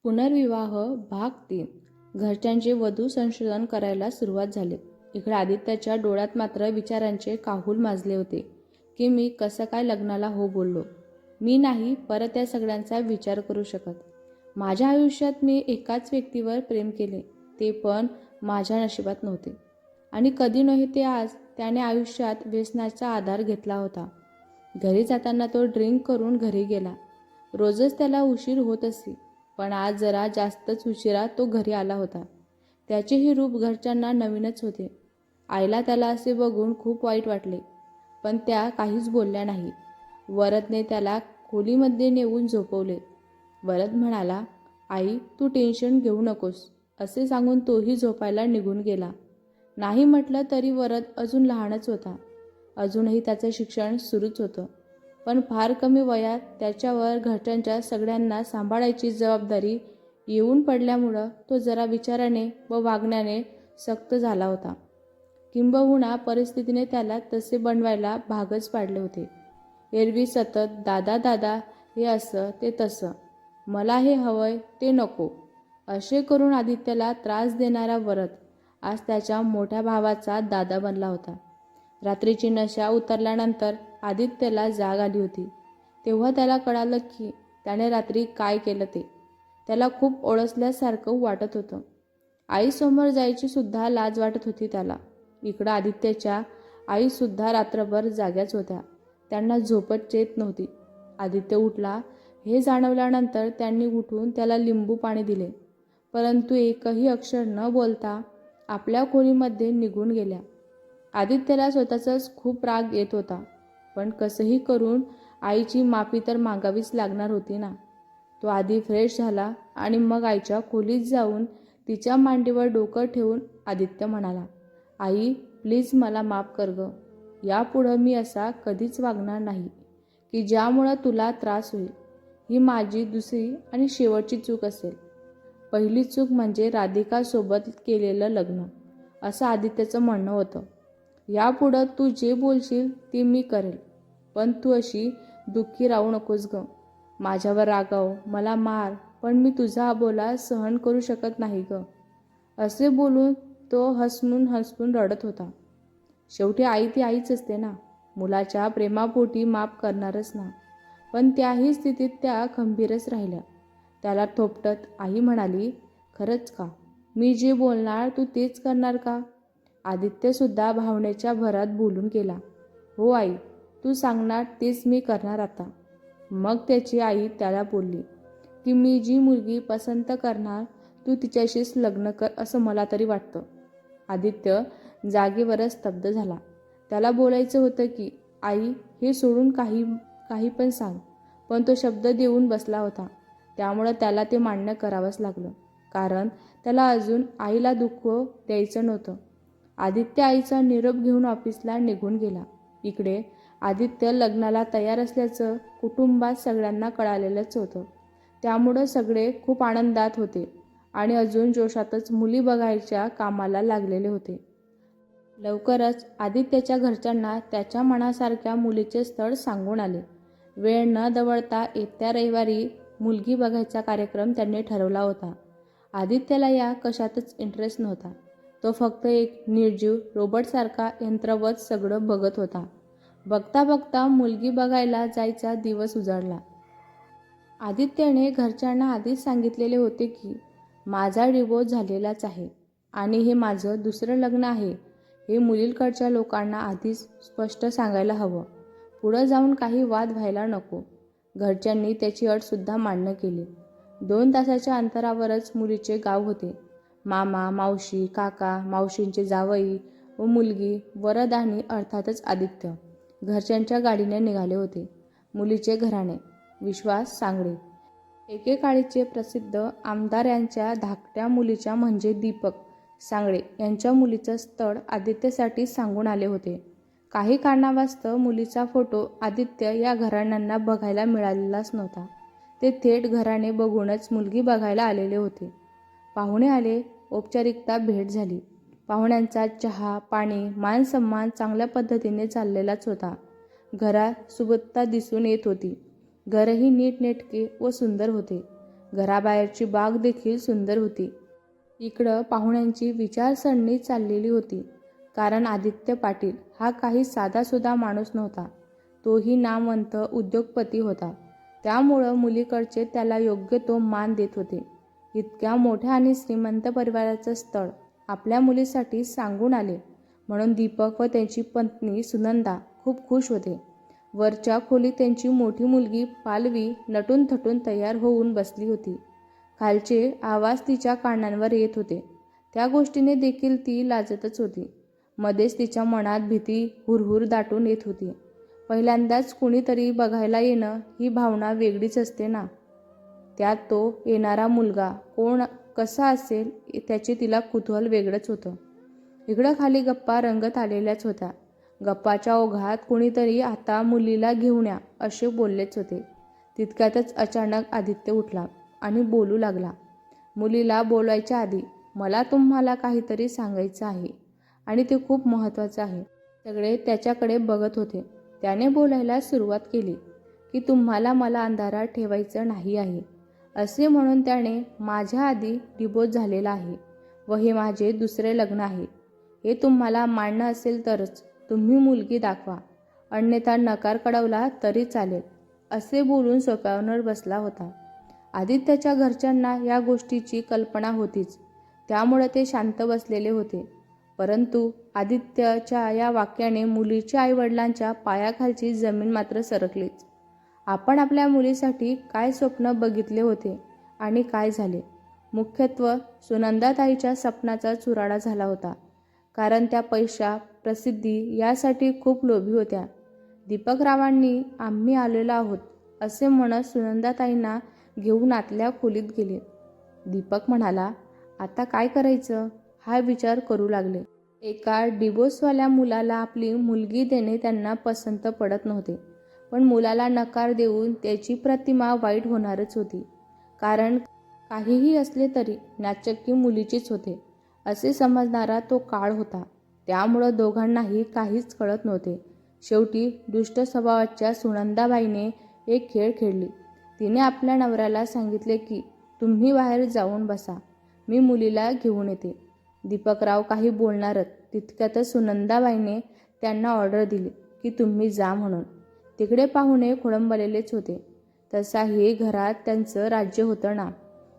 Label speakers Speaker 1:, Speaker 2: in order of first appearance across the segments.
Speaker 1: पुनर्विवाह भाग 3. घरच्यांचे वधू संशोधन करायला सुरुवात झाली. इकडे आदित्याच्या डोळ्यात मात्र विचारांचे काहूल माजले होते की मी कसं काय लग्नाला हो बोललो. मी नाही परत या सगळ्यांचा विचार करू शकत. माझ्या आयुष्यात मी एकाच व्यक्तीवर प्रेम केले, ते पण माझ्या नशिबात नव्हते. आणि कधी नव्हे ते आज त्याने आयुष्यात व्यसनाचा आधार घेतला होता. घरी जाताना तो ड्रिंक करून घरी गेला. रोजच त्याला उशीर होत असे, पण आज जरा जास्तच उशिरा तो घरी आला होता. त्याचेही रूप घरच्यांना नवीनच होते. आईला त्याला असे बघून खूप वाईट वाटले, पण त्या काहीच बोलल्या नाही. वरदने त्याला खोलीमध्ये नेऊन झोपवले. वरद म्हणाला, आई तू टेन्शन घेऊ नकोस, असे सांगून तोही झोपायला निघून गेला. नाही म्हटलं तरी वरद अजून लहानच होता. अजूनही त्याचं शिक्षण सुरूच होतं, पण फार कमी वयात त्याच्यावर घरच्यांच्या सगळ्यांना सांभाळायची जबाबदारी येऊन पडल्यामुळं तो जरा विचाराने व वागण्याने सक्त झाला होता. किंबहुना परिस्थितीने त्याला तसे बनवायला भागच पाडले होते. एरवी सतत दादा दादा, हे असं ते तसं, मला हे हवंय ते नको, असे करून आदित्याला त्रास देणारा वरद आज त्याच्या मोठ्या भावाचा दादा बनला होता. रात्रीची नशा उतरल्यानंतर आदित्यला जाग आली होती. तेव्हा त्याला कळालं की त्याने रात्री काय केलं ते. त्याला खूप ओळखल्यासारखं वाटत होतं. आईसमोर जायची सुद्धा लाज वाटत होती त्याला. इकडं आदित्यच्या आईसुद्धा रात्रभर जाग्याच होत्या. त्यांना झोपच येत नव्हती. आदित्य उठला हे जाणवल्यानंतर त्यांनी उठून त्याला लिंबू पाणी दिले, परंतु एकही अक्षर न बोलता आपल्या खोलीमध्ये निघून गेल्या. आदित्यला स्वतःचाच खूप राग येत होता, पण कसंही करून आईची माफी तर मागावीच लागणार होती ना. तो आधी फ्रेश झाला आणि मग आईच्या खोलीत जाऊन तिच्या मांडीवर डोकं ठेवून आदित्य म्हणाला, आई प्लीज मला माफ कर गं. यापुढं मी असा कधीच वागणार नाही की ज्यामुळं तुला त्रास होईल. ही माझी दुसरी आणि शेवटची चूक असेल. पहिली चूक म्हणजे राधिकासोबत केलेलं लग्न, असं आदित्यचं म्हणणं होतं. यापुढं तू जे बोलशील ते मी करेल, पण तू अशी दुःखी राहू नकोस गं. माझ्यावर रागाव, मला मार, पण मी तुझा अबोला सहन करू शकत नाही गं. असे बोलून तो हसपून हसपून रडत होता. शेवटी आई ती आईच असते ना, मुलाच्या प्रेमापोटी माफ करणारच ना. पण त्याही स्थितीत त्या खंबीरच राहिल्या. त्याला थोपटत आई म्हणाली, खरंच का? मी जे बोलणार तू तेच करणार का? आदित्यसुद्धा भावनेच्या भरात बोलून गेला, हो आई, तू सांगणार तेच मी करणार आता. मग त्याची आई त्याला बोलली की मी जी मुलगी पसंत करणार तू तिच्याशीच लग्न कर असं मला तरी वाटतं. आदित्य जागेवरच स्तब्ध झाला. त्याला बोलायचं होतं की आई हे सोडून काही पण सांग, पण तो शब्द देऊन बसला होता. त्यामुळं त्याला ते मान्य करावंच लागलं, कारण त्याला अजून आईला दुःख द्यायचं नव्हतं. आदित्य आईचा निरोप घेऊन ऑफिसला निघून गेला. इकडे आदित्य लग्नाला तयार असल्याचं कुटुंबात सगळ्यांना कळालेलंच होतं. त्यामुळं सगळे खूप आनंदात होते आणि अजून जोशातच मुली बघायच्या कामाला लागलेले होते. लवकरच आदित्यच्या घरच्यांना त्याच्या मनासारख्या मुलीचे स्थळ सांगून आले. वेळ न दवडता येत्या रविवारी मुलगी बघायचा कार्यक्रम त्यांनी ठरवला होता. आदित्यला या कशातच इंटरेस्ट नव्हता. तो फक्त एक निर्जीव रोबोटसारखा यंत्रवत सगळं बघत होता. बघता बघता मुलगी बघायला जायचा दिवस उजाडला. आदित्यने घरच्यांना आधीच सांगितलेले होते की माझा डिवोर्स झालेलाच आहे आणि हे माझं दुसरं लग्न आहे. हे मुलीकडच्या लोकांना आधीच स्पष्ट सांगायला हवं. पुढं जाऊन काही वाद व्हायला नको. घरच्यांनी त्याची अटसुद्धा मान्य केली. 2 तासाच्या अंतरावरच मुलीचे गाव होते. मामा, मावशी, काका, मावशींचे जावई व मुलगी, वरद आणि अर्थातच आदित्य घरच्यांच्या गाडीने निघाले होते. मुलीचे घराणे विश्वास सांगळे, एकेकाळीचे प्रसिद्ध आमदार यांच्या धाकट्या मुलीच्या म्हणजे दीपक सांगळे यांच्या मुलीचं स्थळ आदित्यसाठी सांगून आले होते. काही कारणावास्तव मुलीचा फोटो आदित्य या घराण्यांना बघायला मिळालेलाच नव्हता. ते थेट घराणे बघूनच मुलगी बघायला आलेले होते. पाहुणे आले, औपचारिकता भेट झाली. पाहुण्यांचा चहा पाणी मानसन्मान चांगल्या पद्धतीने चाललेलाच होता. घरात सुबत्ता दिसून येत होती. घरही नीटनेटके व सुंदर होते. घराबाहेरची बाग देखील सुंदर होती. इकडं पाहुण्यांची विचारसरणी चाललेली होती. कारण आदित्य पाटील हा काही साधासुधा माणूस नव्हता. तोही नामवंत उद्योगपती होता. त्यामुळं मुलीकडचे त्याला योग्य तो मान देत होते. इतक्या मोठ्या आणि श्रीमंत परिवाराचं स्थळ आपल्या मुलीसाठी सांगून आले म्हणून दीपक व त्यांची पत्नी सुनंदा खूप खुश होते. वरच्या खोलीत त्यांची मोठी मुलगी पालवी नटून थटून तयार होऊन बसली होती. खालचे आवाज तिच्या कानांवर येत होते. त्या गोष्टीने देखील ती लाजतच होती. मध्येच तिच्या मनात भीती हुरहुर दाटून येत होती. पहिल्यांदाच कुणीतरी बघायला येणं ही भावना वेगळीच असते ना. त्यात तो येणारा मुलगा कोण कसा असेल त्याचे तिला कुतूहल वेगळंच होतं. इकडं खाली गप्पा रंगत आलेल्याच होत्या. गप्पाच्या ओघात कुणीतरी आता मुलीला घेऊन या असे बोललेच होते. तितक्यातच अचानक आदित्य उठला आणि बोलू लागला. मुलीला बोलायच्या आधी, मला तुम्हाला काहीतरी सांगायचं आहे आणि ते खूप महत्त्वाचं आहे. सगळे त्याच्याकडे बघत होते. त्याने बोलायला सुरुवात केली की तुम्हाला मला अंधारात ठेवायचं नाही आहे. असे म्हणून त्याने माझ्या आधी डिवोर्स झालेला आहे व हे माझे दुसरे लग्न आहे. हे तुम्हाला मान्य असेल तरच तुम्ही मुलगी दाखवा, अन्यथा नकार कळवला तरी चालेल. असे बोलून सोफ्यावर बसला होता. आदित्यच्या घरच्यांना या गोष्टीची कल्पना होतीच, त्यामुळे ते शांत बसलेले होते. परंतु आदित्यच्या या वाक्याने मुलीच्या आईवडिलांच्या पायाखालची जमीन मात्र सरकलीच. आपण आपल्या मुलीसाठी काय स्वप्न बघितले होते आणि काय झाले? मुख्यत्वे सुनंदाताईच्या स्वप्नाचा चुराडा झाला होता. कारण त्या पैसा, प्रसिद्धी यासाठी खूप लोभी होत्या. दीपकरावांनी आम्ही आलेलो आहोत असे म्हणत सुनंदाताईंना घेऊन आतल्या खोलीत गेले. दीपक म्हणाला, आता काय करायचं हा विचार करू लागले. एका डिवोर्सवाल्या मुलाला आपली मुलगी देणे त्यांना पसंत पडत नव्हते. पण मुलाला नकार देऊन त्याची प्रतिमा वाईट होणारच होती. कारण काहीही असले तरी नाचक्की मुलीचीच होते असे समजणारा तो काळ होता. त्यामुळं दोघांनाही काहीच कळत नव्हते. शेवटी दुष्ट स्वभावाच्या सुनंदाबाईने एक खेळ खेळली. तिने आपल्या नवऱ्याला सांगितले की तुम्ही बाहेर जाऊन बसा, मी मुलीला घेऊन येते. दीपकराव काही बोलणारच. तितक्यातच सुनंदाबाईने त्यांना ऑर्डर दिली की तुम्ही जा म्हणून. तिकडे पाहुणे खोळंबलेलेच होते. तसाही घरात त्यांचं राज्य होतं ना.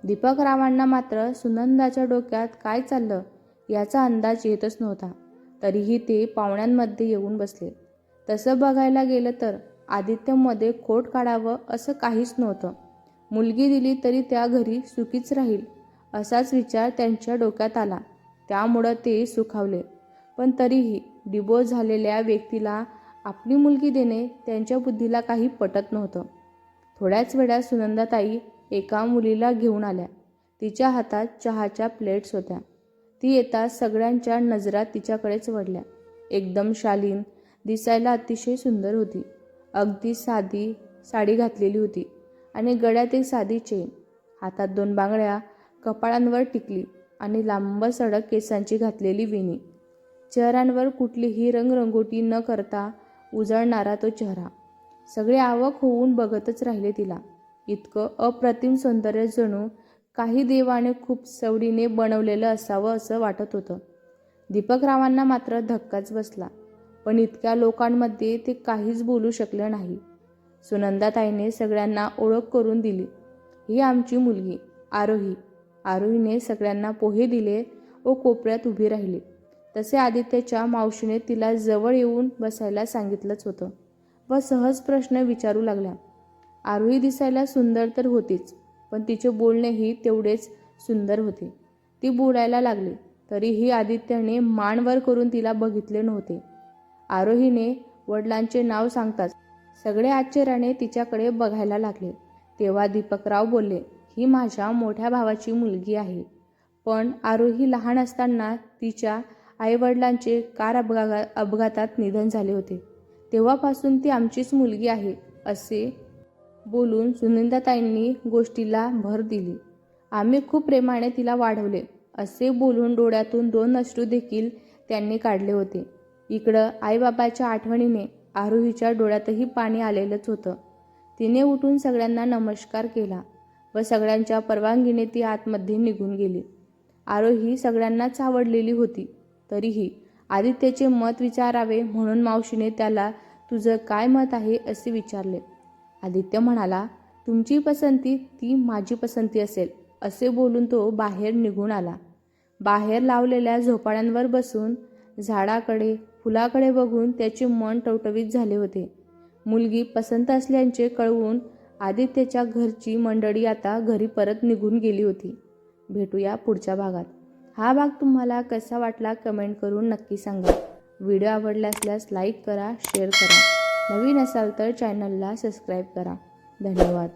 Speaker 1: दीपकरावांना मात्र सुनंदाच्या डोक्यात काय चाललं याचा अंदाज येतच नव्हता. तरीही ते पाहुण्यांमध्ये येऊन बसले. तसं बघायला गेलं तर आदित्यमध्ये खोट काढावं असं काहीच नव्हतं. मुलगी दिली तरी त्या घरी सुखीच राहील असाच विचार त्यांच्या डोक्यात आला. त्यामुळं ते सुखावले. पण तरीही डिवोर्स झालेल्या व्यक्तीला आपली मुलगी देणे त्यांच्या बुद्धीला काही पटत नव्हतं. थोड्याच वेळात सुनंदाताई एका मुलीला घेऊन आल्या. तिच्या हातात चहाच्या प्लेट्स होत्या. ती येताच सगळ्यांच्या नजरा तिच्याकडेच वळल्या. एकदम शालीन, दिसायला अतिशय सुंदर होती. अगदी साधी साडी घातलेली होती आणि गळ्यात एक साधी चेन, हातात 2 बांगड्या, कपाळांवर टिकली आणि लांब सडक केसांची घातलेली वेणी. चेहऱ्यांवर कुठलीही रंगरंगोटी न करता उजळणारा तो चेहरा. सगळे अवाक होऊन बघतच राहिले तिला. इतकं अप्रतिम सौंदर्य जणू काही देवाने खूप सवडीने बनवलेलं असावं असं वाटत होतं. दीपकरावांना मात्र धक्काच बसला. पण इतक्या लोकांमध्ये ते काहीच बोलू शकले नाही. सुनंदाताईने सगळ्यांना ओळख करून दिली. ही आमची मुलगी आरोही. आरोहीने सगळ्यांना पोहे दिले व कोपऱ्यात उभी राहिली. तसे आदित्यच्या मावशीने तिला जवळ येऊन बसायला सांगितलंच होतं व सहज प्रश्न विचारू लागल्या. आरोही दिसायला सुंदर तर होतीच, पण तिचे बोलणेही तेवढेच सुंदर होते. ती बोलायला लागली तरीही आदित्यने मान वर करून तिला बघितले नव्हते. आरोहीने वडिलांचे नाव सांगताच सगळे आश्चर्याने तिच्याकडे बघायला लागले. तेव्हा दीपकराव बोलले, ही माझ्या मोठ्या भावाची मुलगी आहे. पण आरोही लहान असताना तिच्या आईवडिलांचे कार अपघातात निधन झाले होते. तेव्हापासून ती आमचीच मुलगी आहे असे बोलून सुनंदाताईंनी गोष्टीला भर दिली. आम्ही खूप प्रेमाने तिला वाढवले असे बोलून डोळ्यातून 2 अश्रू देखील त्यांनी काढले होते. इकडं आईबाबाच्या आठवणीने आरोहीच्या डोळ्यातही पाणी आलेलंच होतं. तिने उठून सगळ्यांना नमस्कार केला. व सगळ्यांच्या परवानगीने ती आतमध्ये निघून गेली. आरोही सगळ्यांनाच आवडलेली होती. तरीही आदित्यचे मत विचारावे म्हणून मावशीने त्याला तुझं काय मत आहे असे विचारले. आदित्य म्हणाला, तुमची पसंती ती माझी पसंती असेल असे बोलून तो बाहेर निघून आला. बाहेर लावलेल्या झोपाळ्यांवर बसून झाडाकडे फुलाकडे बघून त्याचे मन टवटवीत झाले होते. मुलगी पसंत असल्याचे कळवून आदित्यच्या घरची मंडळी आता घरी परत निघून गेली होती. भेटूया पुढच्या भागात. हा भाग तुम्हाला कसा वाटला कमेंट करून नक्की सांगा. व्हिडिओ आवडला असल्यास लाईक करा, शेअर करा. नवीन असाल तर चॅनलला सबस्क्राईब करा. धन्यवाद.